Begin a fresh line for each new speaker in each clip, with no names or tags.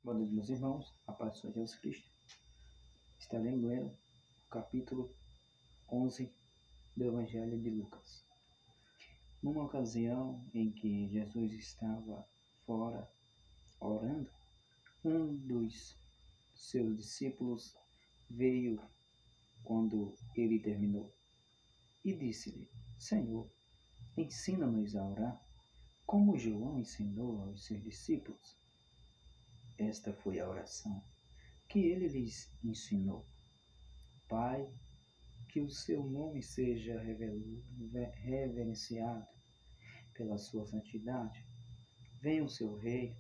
Boa noite, meus irmãos. A paz do Senhor Jesus Cristo. Estaremos lendo o capítulo 11 do Evangelho de Lucas. Numa ocasião em que Jesus estava fora orando, um dos seus discípulos veio quando ele terminou e disse-lhe: Senhor, ensina-nos a orar, como João ensinou aos seus discípulos. Esta foi a oração que ele lhes ensinou. Pai, que o seu nome seja reverenciado pela sua santidade. Venha o seu reino,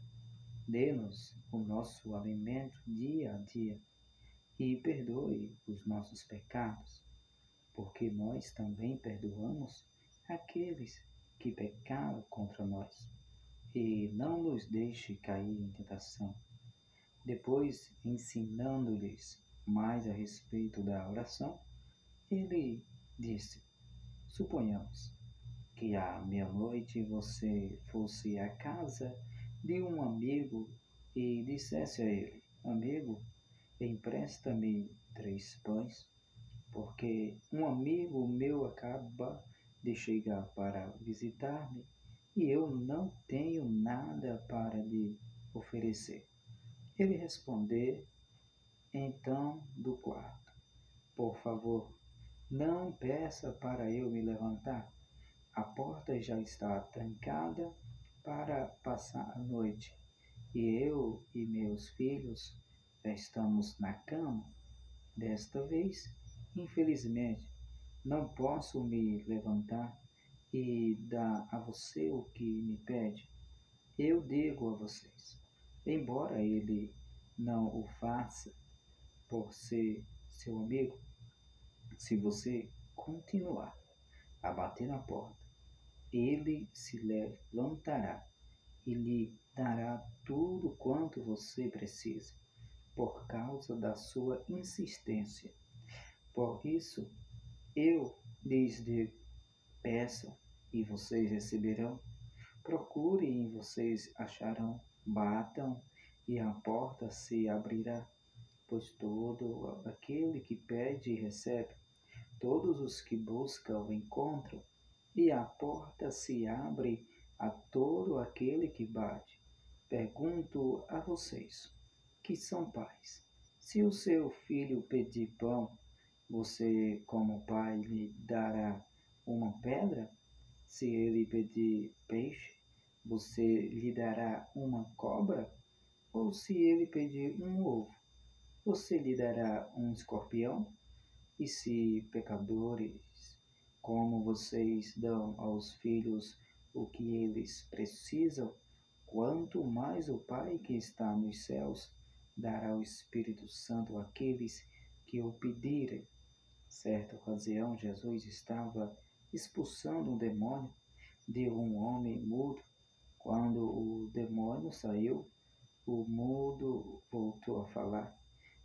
dê-nos o nosso alimento dia a dia e perdoe os nossos pecados, porque nós também perdoamos aqueles que pecaram contra nós. E não nos deixe cair em tentação. Depois, ensinando-lhes mais a respeito da oração, ele disse: Suponhamos que à meia-noite você fosse à casa de um amigo e dissesse a ele: Amigo, empresta-me 3 pães, porque um amigo meu acaba de chegar para visitar-me e eu não tenho nada para lhe oferecer. Ele respondeu então do quarto: Por favor, não peça para eu me levantar. A porta já está trancada para passar a noite, e eu e meus filhos já estamos na cama. Desta vez, infelizmente, não posso me levantar e dar a você o que me pede. Eu digo a vocês, embora ele não o faça por ser seu amigo, se você continuar a bater na porta, ele se levantará e lhe dará tudo quanto você precisa, por causa da sua insistência. Por isso, eu lhes digo: peçam e vocês receberão, procurem e vocês acharão, batam e a porta se abrirá. Pois todo aquele que pede recebe, todos os que buscam encontram, e a porta se abre a todo aquele que bate. Pergunto a vocês, que são pais: se o seu filho pedir pão, você, como pai, lhe dará uma pedra? Se ele pedir peixe, você lhe dará uma cobra? Ou se ele pedir um ovo, você lhe dará um escorpião? E se, pecadores, como vocês dão aos filhos o que eles precisam, quanto mais o Pai que está nos céus dará o Espírito Santo àqueles que o pedirem. Certa ocasião, Jesus estava expulsando um demônio de um homem mudo. Quando o demônio saiu, o mudo voltou a falar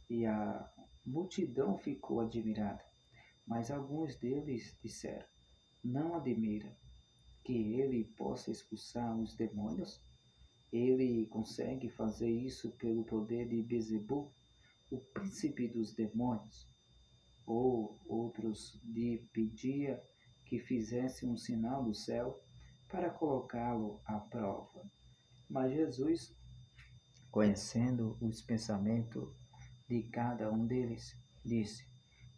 e a multidão ficou admirada. Mas alguns deles disseram: Não admira que ele possa expulsar os demônios? Ele consegue fazer isso pelo poder de Beelzebul, o príncipe dos demônios. Ou outros lhe pedia que fizesse um sinal do céu para colocá-lo à prova. Mas Jesus, conhecendo os pensamentos de cada um deles, disse: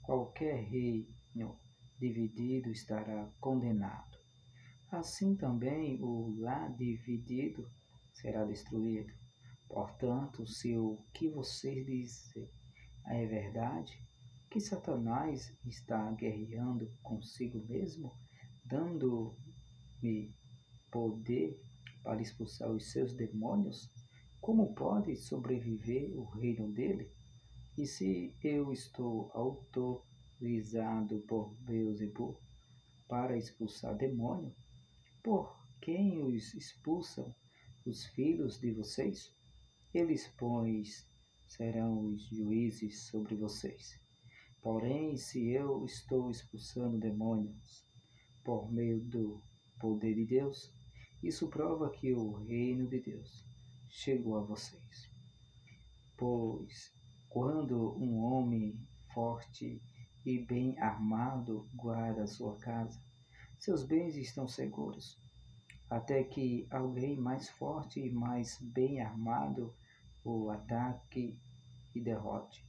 Qualquer reino dividido estará condenado. Assim também o lar dividido será destruído. Portanto, se o que vocês dizem é verdade, que Satanás está guerreando consigo mesmo, dando-me poder para expulsar os seus demônios, como pode sobreviver o reino dele? E se eu estou autorizado por Beelzebul para expulsar demônio, por quem os expulsam os filhos de vocês? Eles, pois, serão os juízes sobre vocês. Porém, se eu estou expulsando demônios por meio do poder de Deus, isso prova que o reino de Deus chegou a vocês. Pois quando um homem forte e bem armado guarda sua casa, seus bens estão seguros, até que alguém mais forte e mais bem armado o ataque e derrote,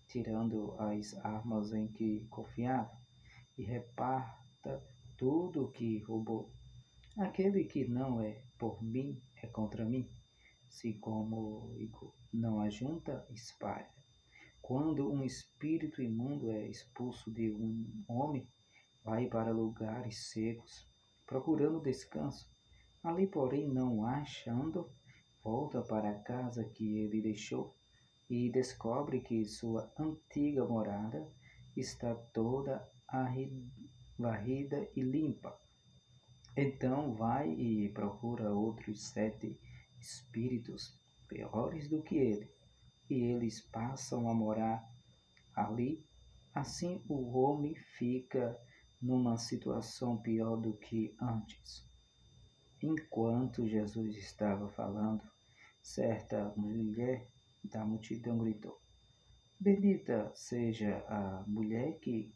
tirando as armas em que confiava, e reparta tudo o que roubou. Aquele que não é por mim é contra mim, se comigo não ajunta, espalha. Quando um espírito imundo é expulso de um homem, vai para lugares secos, procurando descanso. Ali, porém, não achando, volta para a casa que ele deixou e descobre que sua antiga morada está toda varrida e limpa. Então vai e procura outros 7 espíritos piores do que ele, e eles passam a morar ali. Assim o homem fica numa situação pior do que antes. Enquanto Jesus estava falando, certa mulher da multidão gritou: Bendita seja a mulher que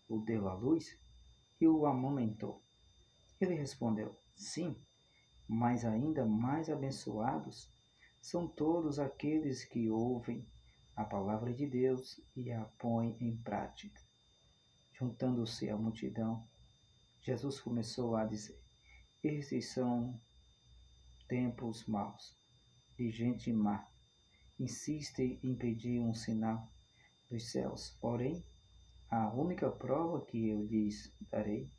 o deu à luz e o amamentou. Ele respondeu: Sim, mas ainda mais abençoados são todos aqueles que ouvem a palavra de Deus e a põem em prática. Juntando-se à multidão, Jesus começou a dizer: Estes são tempos maus, de gente má. Insiste em pedir um sinal dos céus. Porém, a única prova que eu lhes darei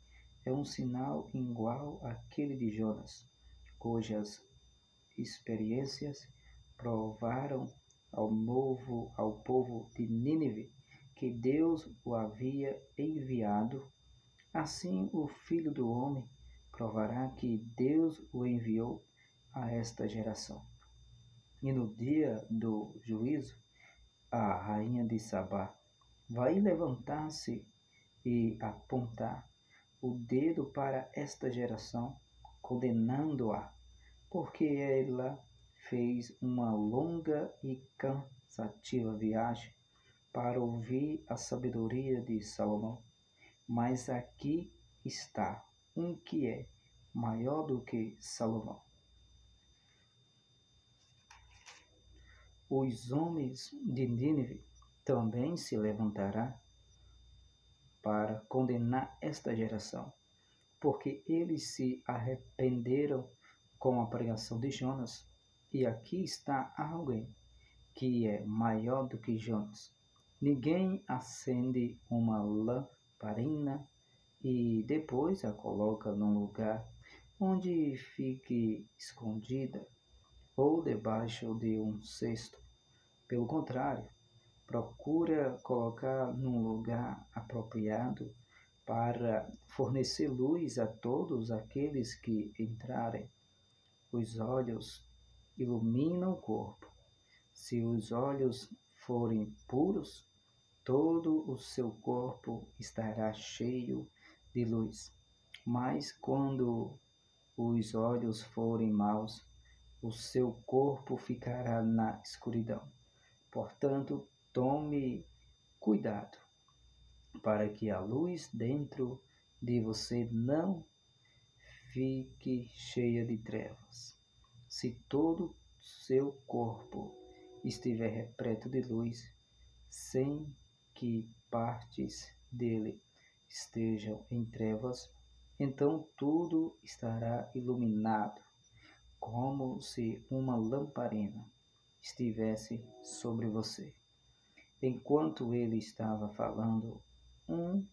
é um sinal igual àquele de Jonas, cujas experiências provaram ao povo de Nínive que Deus o havia enviado. Assim o Filho do Homem provará que Deus o enviou a esta geração. E no dia do juízo, a rainha de Sabá vai levantar-se e apontar o dedo para esta geração, condenando-a, porque ela fez uma longa e cansativa viagem para ouvir a sabedoria de Salomão. Mas aqui está um que é maior do que Salomão. Os homens de Nínive também se levantarão para condenar esta geração, porque eles se arrependeram com a pregação de Jonas. E aqui está alguém que é maior do que Jonas. Ninguém acende uma lamparina e depois a coloca num lugar onde fique escondida ou debaixo de um cesto. Pelo contrário, procura colocar num lugar apropriado para fornecer luz a todos aqueles que entrarem. Os olhos iluminam o corpo. Se os olhos forem puros, todo o seu corpo estará cheio de luz. Mas quando os olhos forem maus, o seu corpo ficará na escuridão. Portanto, tome cuidado para que a luz dentro de você não fique cheia de trevas. Se todo seu corpo estiver repleto de luz, sem que partes dele estejam em trevas, então tudo estará iluminado, como se uma lamparina estivesse sobre você. Enquanto ele estava falando, um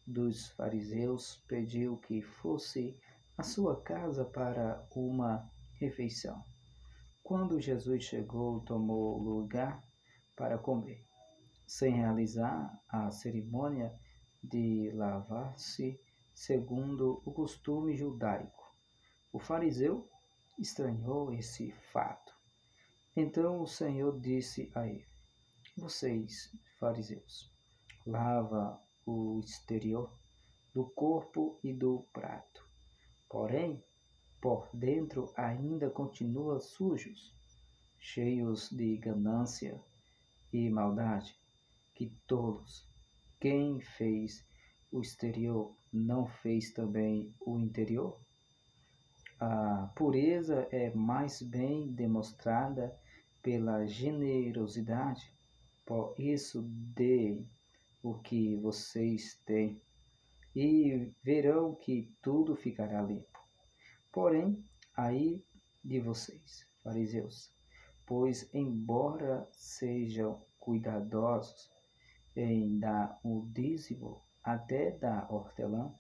dos fariseus pediu que fosse à sua casa para uma refeição. Quando Jesus chegou, tomou lugar para comer, sem realizar a cerimônia de lavar-se segundo o costume judaico. O fariseu estranhou esse fato. Então o Senhor disse a ele: Vocês, fariseus, lava o exterior do corpo e do prato, porém, por dentro ainda continuam sujos. cheios de ganância e maldade. Que tolos! Quem fez o exterior não fez também o interior? A pureza é mais bem demonstrada pela generosidade. Por isso, deem o que vocês têm e verão que tudo ficará limpo. Porém, ai de vocês, fariseus, pois, embora sejam cuidadosos em dar o dízimo até da hortelã,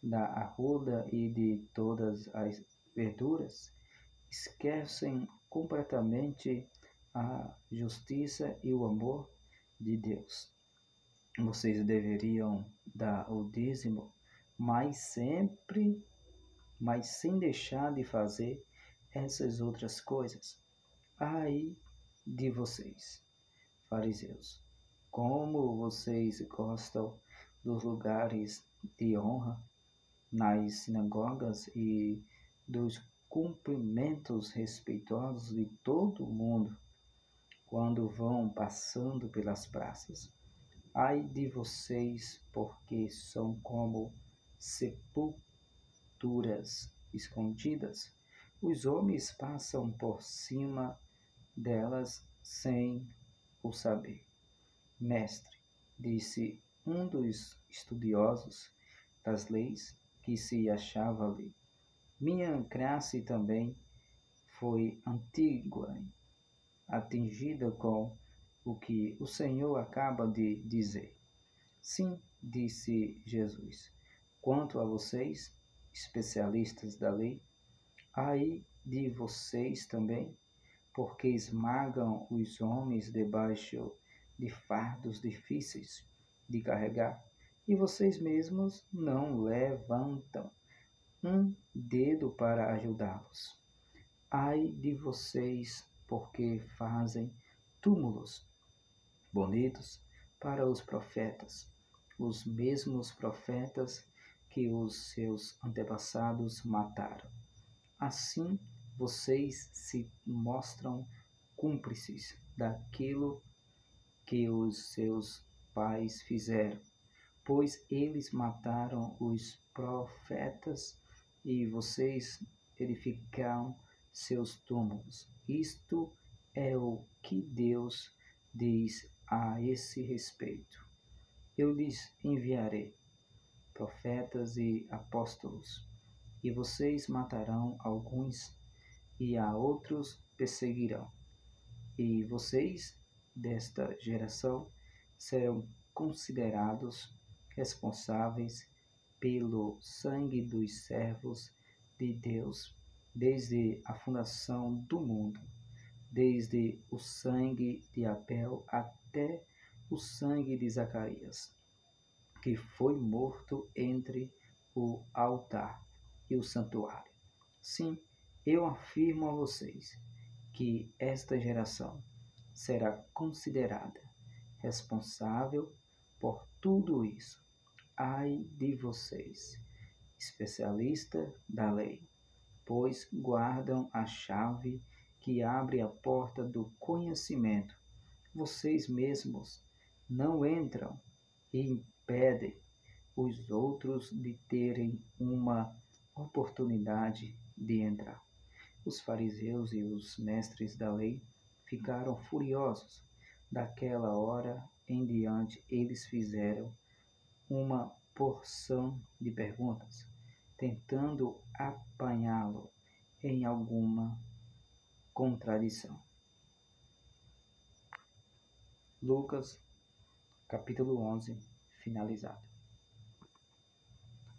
da arruda e de todas as verduras, esquecem completamente a justiça e o amor de Deus. Vocês deveriam dar o dízimo, mas sem deixar de fazer essas outras coisas. Ai de vocês, fariseus, como vocês gostam dos lugares de honra nas sinagogas e dos cumprimentos respeitosos de todo mundo quando vão passando pelas praças. Ai de vocês, porque são como sepulturas escondidas. Os homens passam por cima delas sem o saber. Mestre, disse um dos estudiosos das leis que se achava ali, minha classe também foi antiga, atingida com o que o Senhor acaba de dizer. Sim, disse Jesus. Quanto a vocês, especialistas da lei, ai de vocês também, porque esmagam os homens debaixo de fardos difíceis de carregar, e vocês mesmos não levantam um dedo para ajudá-los. Ai de vocês, porque fazem túmulos bonitos para os profetas, os mesmos profetas que os seus antepassados mataram. Assim, vocês se mostram cúmplices daquilo que os seus pais fizeram, pois eles mataram os profetas e vocês edificaram seus túmulos. Isto é o que Deus diz a esse respeito. Eu lhes enviarei profetas e apóstolos, e vocês matarão alguns e a outros perseguirão. E vocês, desta geração, serão considerados responsáveis pelo sangue dos servos de Deus, desde a fundação do mundo, desde o sangue de Abel até o sangue de Zacarias, que foi morto entre o altar e o santuário. Sim, eu afirmo a vocês que esta geração será considerada responsável por tudo isso. Ai de vocês, especialista da lei, pois guardam a chave que abre a porta do conhecimento. Vocês mesmos não entram e impedem os outros de terem uma oportunidade de entrar. Os fariseus e os mestres da lei ficaram furiosos. Daquela hora em diante, eles fizeram uma porção de perguntas, tentando apanhá-lo em alguma contradição. Lucas, capítulo 11, finalizado.